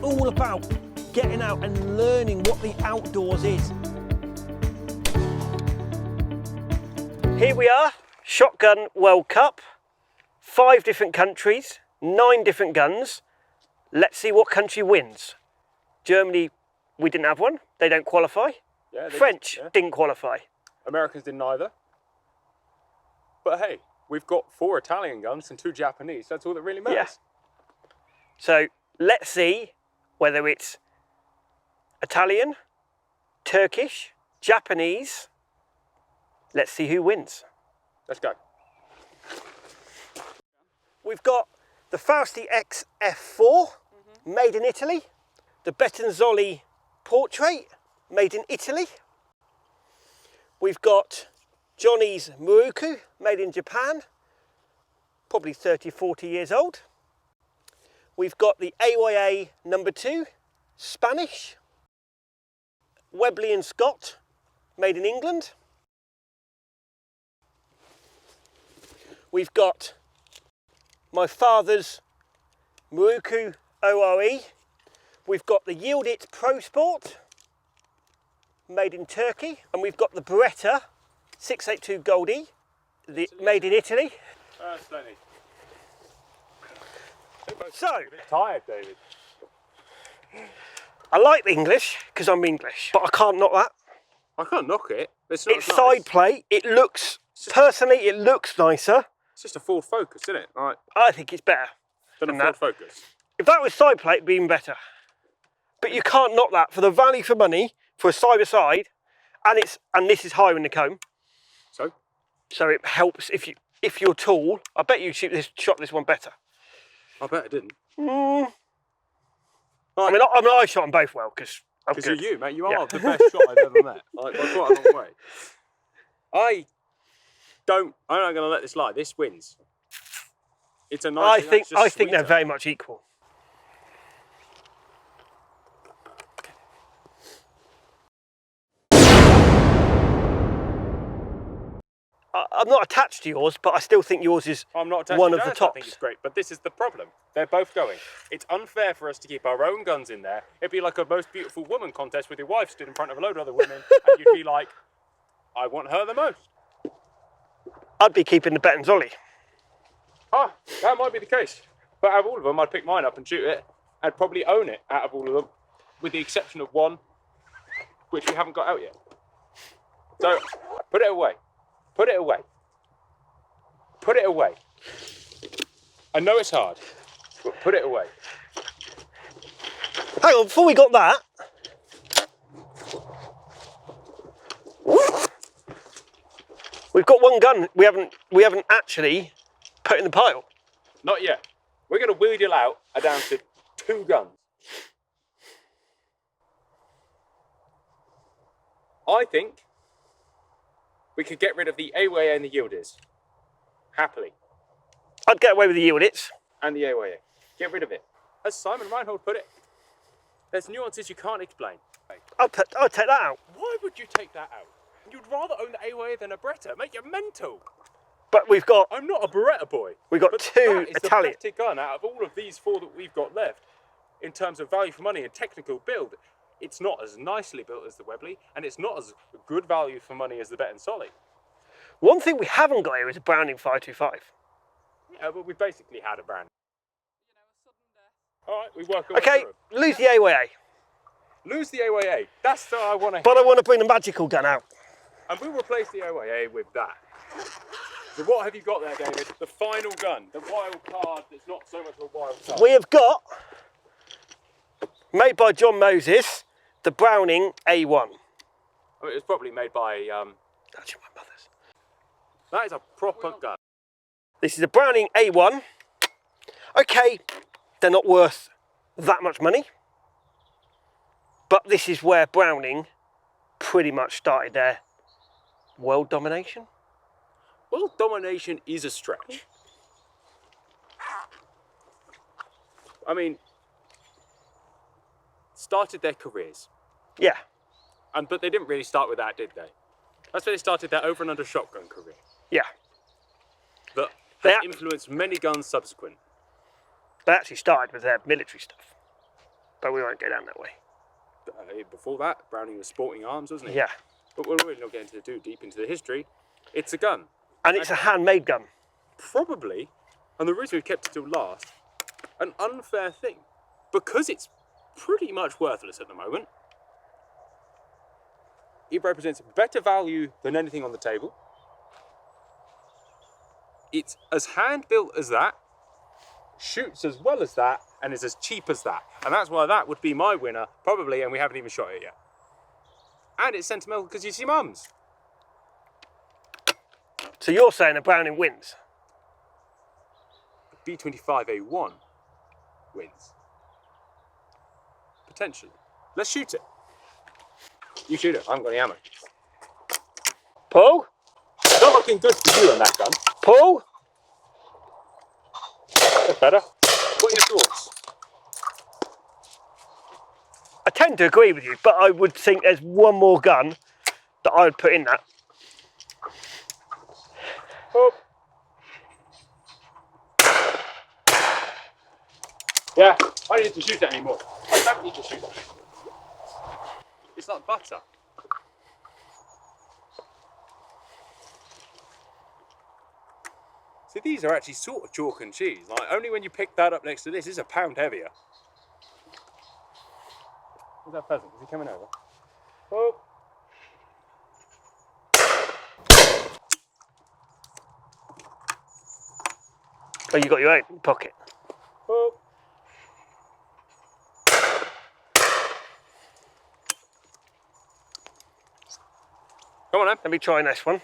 all about getting out and learning what the outdoors is. Here we are, Shotgun World Cup. 5 different countries, 9 different guns. Let's see what country wins. Germany, we didn't have one. They don't qualify. Yeah, French didn't qualify. Americans didn't either. But hey, we've got 4 Italian guns and 2 Japanese. That's all that really matters. Yeah. So let's see whether it's Italian, Turkish, Japanese. Let's see who wins. Let's go. We've got the Fausti XF4, made in Italy. The Bettinzoli Portrait, made in Italy. We've got Johnny's Muruku, made in Japan, probably 30, 40 years old. We've got the AYA number 2, Spanish. Webley and Scott, made in England. We've got my father's Muruku ORE. We've got the Yield It Pro Sport, made in Turkey. And we've got the Beretta 682 Goldie, made in Italy. Slenny. So, A bit tired, David. I like the English, because I'm English, but I can't knock that. I can't knock it. It's not It's nice. side plate, it looks, personally it looks nicer. It's just a Ford Focus, isn't it? Like, I think it's better than a than Ford that. Focus. If that was side plate, it'd be even better. But you can't knock that for the value for money for a side-by-side, and this is higher in the comb. So it helps if you're tall. I bet you shot this one better. I bet I didn't. I mean, I shot them both well because I'm Because you're good. you, mate. You are the best shot I've ever met. Like, by quite a long way. I'm not going to let this lie. This wins. It's a nice. I think they're very much equal. I'm not attached to yours, but I still think yours is I'm not attached one to of the theirs. I think tops. it's great, but this is the problem. They're both going. It's unfair for us to keep our own guns in there. It'd be like a most beautiful woman contest with your wife stood in front of a load of other women, and you'd be like, I want her the most. I'd be keeping the Bettinzoli. Ah, that might be the case. But out of all of them, I'd pick mine up and shoot it. I'd probably own it out of all of them, with the exception of one, which we haven't got out yet. So, put it away. Put it away. Put it away. I know it's hard, but put it away. Hang on, before we got that, we've got one gun we haven't actually put in the pile. Not yet. We're going to wheedle out down to 2 guns. I think we could get rid of the AYA and the Yildiz. Happily. I'd get away with the Yield Its. And the AYA. Get rid of it. As Simon Reinhold put it, there's nuances you can't explain. I'd take that out. Why would you take that out? You'd rather own the AYA than a Beretta. Make you mental. But we've got I'm not a Beretta boy. We've got but 2 that is Italian. the better gun out of all of these 4 that we've got left. In terms of value for money and technical build, it's not as nicely built as the Webley, and it's not as good value for money as the Bettinzoli. One thing we haven't got here is a Browning 525. Yeah, but we basically had a brand. All right, we work our way Okay, through. lose the AYA. Lose the AYA. That's what I want to But hear. I want to bring the magical gun out. And we'll replace the AYA with that. So what have you got there, David? The final gun, the wild card that's not so much of a wild card. We have got, made by John Moses, the Browning A1. I mean, it was probably made by, Actually, my mother's. that is a proper gun. This is a Browning A1. Okay, they're not worth that much money. But this is where Browning pretty much started their world domination. Well, domination is a stretch. I mean, started their careers. Yeah. But they didn't really start with that, did they? That's where they started their over and under shotgun career. Yeah. That They has ac- influenced many guns subsequent. They actually started with their military stuff. But we won't go down that way. Before that, Browning was sporting arms, wasn't he? Yeah. But we're really not getting too deep into the history. It's a gun. And it's a handmade gun. Probably, and the reason we've kept it till last, an unfair thing. Because it's pretty much worthless at the moment. It represents better value than anything on the table. It's as hand-built as that, shoots as well as that, and is as cheap as that. And that's why that would be my winner, probably, and we haven't even shot it yet. And it's sentimental because you see mums. So you're saying a Browning wins? B25A1 wins. Potentially. Let's shoot it. You shoot it, I haven't got any ammo. Pull. It's not looking good for you on that gun. Pull. That's better. What are your thoughts? I tend to agree with you, but I would think there's one more gun that I would put in that. Oh. Yeah, I don't need to shoot that anymore. I don't need to shoot that anymore. It's like butter. See, these are actually sort of chalk and cheese. Like, only when you pick that up next to this, it's a pound heavier. Where's that pheasant? Is he coming over? Oh. Oh, you got your own pocket. Oh. Come on then. Let me try this one.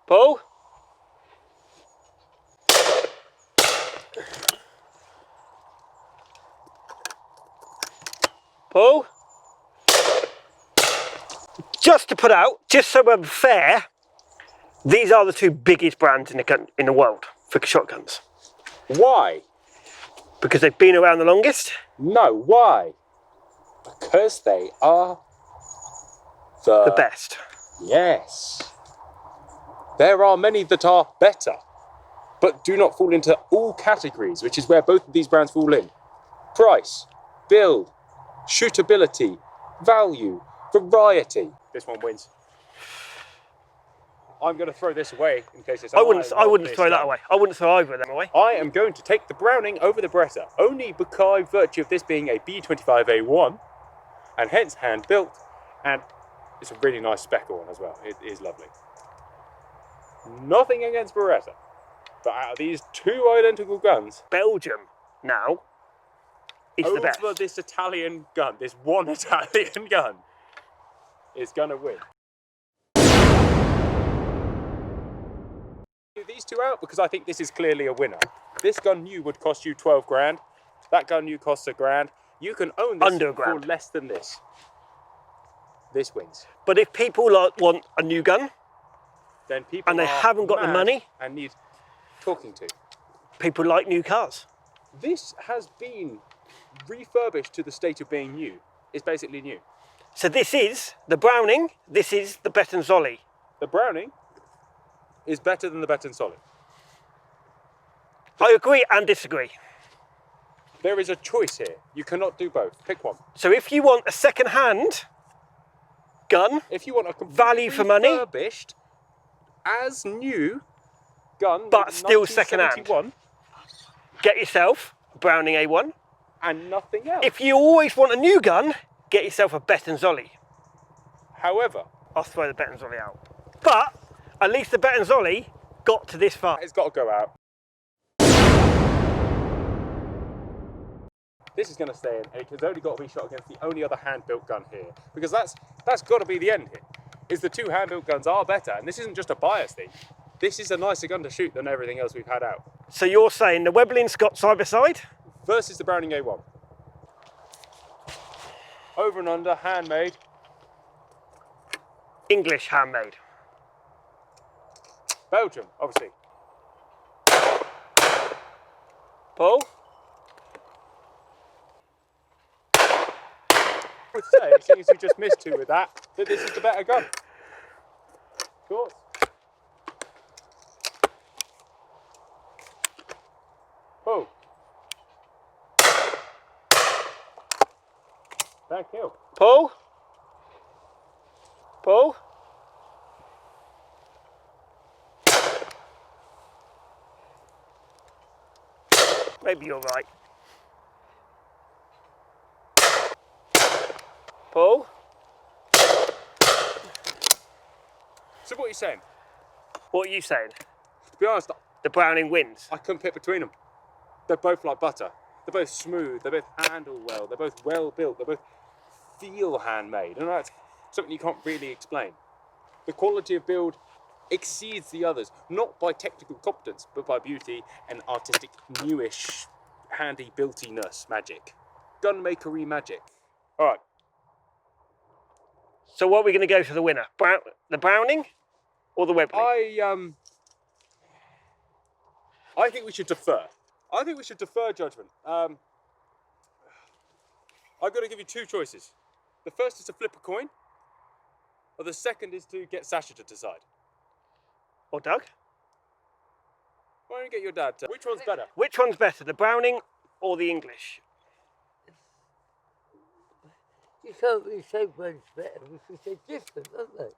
Pull. Pull. Just to put out, just so we're fair, these are the two biggest brands in the world for shotguns. Why? Because they've been around the longest? No, why? Because they are The best. Yes. There are many that are better, but do not fall into all categories, which is where both of these brands fall in. Price, build, shootability, value, variety. This one wins. I'm going to throw this away in case it's. I wouldn't throw that away. I wouldn't throw either of them away. I am going to take the Browning over the Beretta, only by virtue of this being a B25A1, and hence hand built, and it's a really nice speckle one as well. It is lovely. Nothing against Beretta, but out of these two identical guns, Belgium now is the best. over this Italian gun, this one Italian gun, is going to win. These two out because I think this is clearly a winner. This gun new would cost you 12 grand. That gun new costs £1,000. You can own this Under for £1,000. less than this. This wins. But if people want a new gun, Then people and they are haven't got the mad money, and need talking to. people like new cars. This has been refurbished to the state of being new. It's basically new. So this is the Browning, this is the Betenzolli. The Browning is better than the Betten Solid. I agree and disagree. There is a choice here. You cannot do both. Pick one. So if you want a second-hand gun, If you want a completely value for money, refurbished, as new gun, but with still second-hand. 1971 get yourself a Browning A1. and nothing else. If you always want a new gun, get yourself a Betenzolli. However, I'll throw the Betenzolli out. But at least the Betenzolli got to this far. it's got to go out. This is going to stay in. It has only got to be shot against the only other hand-built gun here, because that's got to be the end here. Is the two hand-built guns are better, and this isn't just a bias thing. This is a nicer gun to shoot than everything else we've had out. So you're saying the Webley and Scott side by side? Versus the Browning A1. Over and under, handmade. English handmade. Belgium, obviously. Paul? I would say, seeing as you just missed two with that this is the better gun. Thoughts? Oh, Bad kill. Pull. Pull. Maybe you're right. Pull. So what are you saying? What are you saying? To be honest, The Browning wins. I couldn't pick between them. They're both like butter. They're both smooth. They both handle well. They're both well built. They both feel handmade. And that's something you can't really explain. The quality of build exceeds the others, not by technical competence, but by beauty and artistic, newish, handy builtiness magic. Gunmakery magic. All right. So what are we going to go for the winner? The Browning or the Webley? I think we should defer. I think we should defer judgment. I've got to give you two choices. The first is to flip a coin, or the second is to get Sasha to decide. Or Doug? Why don't you get your dad to... Which one's better? Which one's better, the Browning or the English? You can't really say one's better because they're different, aren't they?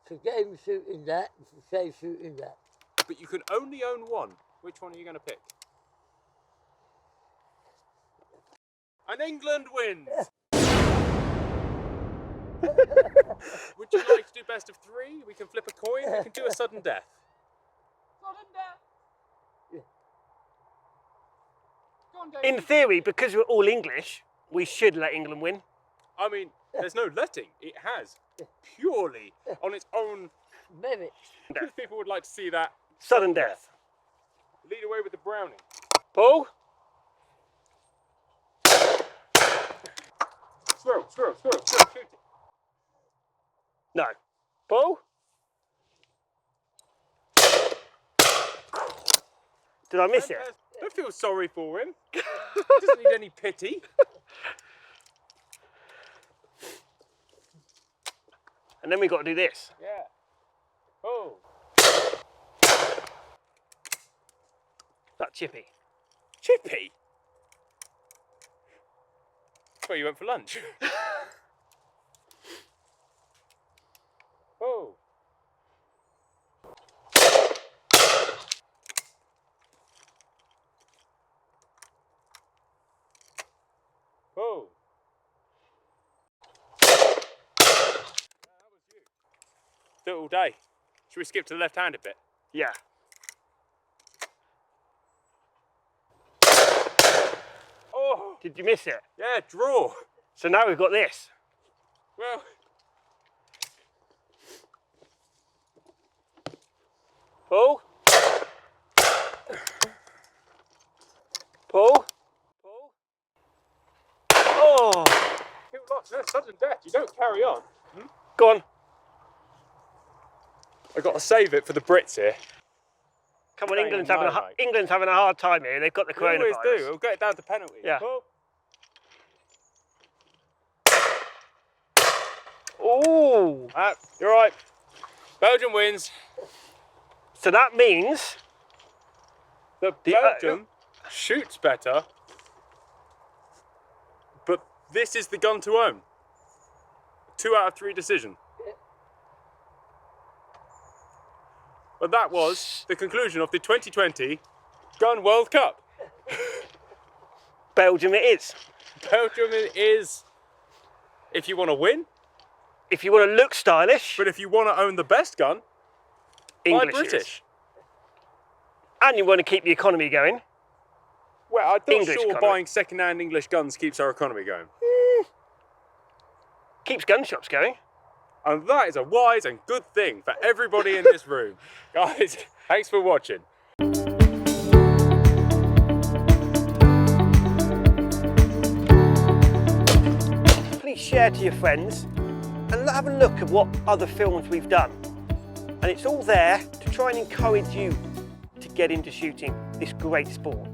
For game shooting that, and for safe shooting that. But you can only own one. Which one are you going to pick? And England wins! Would you like to do best of three? We can flip a coin, we can do a sudden death. Sudden death! Yeah. Go on, David. In theory, because we're all English, we should let England win. I mean, there's no letting. It has. Purely on its own. Merit. If people would like to see that. Sudden death. Lead away with the Browning. Paul? Squirrel, shoot it. No. Paul? Did I miss it? Don't feel sorry for him. He doesn't need any pity. And then we got to do this. Yeah. Oh. That chippy. Chippy? That's where you went for lunch. Oh. Oh. That was you. Do it all day. Should we skip to the left-handed bit? Yeah. Oh. Did you miss it? Yeah, draw. So now we've got this. Well. Paul? Paul? Paul? Oh! Kill lost. No, sudden death. You don't carry on. Go on. I've got to save it for the Brits here. Come on, Ain't England's no, having, mate. England's having a hard time here. They've got the We always coronavirus. do. We'll get it down to penalties. Yeah. Oh. Ooh! You're right. Belgium wins. So that means That Belgium shoots better, but this is the gun to own. 2 out of 3 decision. But that was the conclusion of the 2020 Gun World Cup. Belgium it is. Belgium is, if you want to win, If you want to look stylish, but if you want to own the best gun, English buy it is. British. And you want to keep the economy going, Well, I'm not English sure economy. buying second-hand English guns keeps our economy going. keeps gun shops going. And that is a wise and good thing for everybody in this room. Guys, thanks for watching. Please share to your friends and have a look at what other films we've done. And it's all there to try and encourage you to get into shooting this great sport.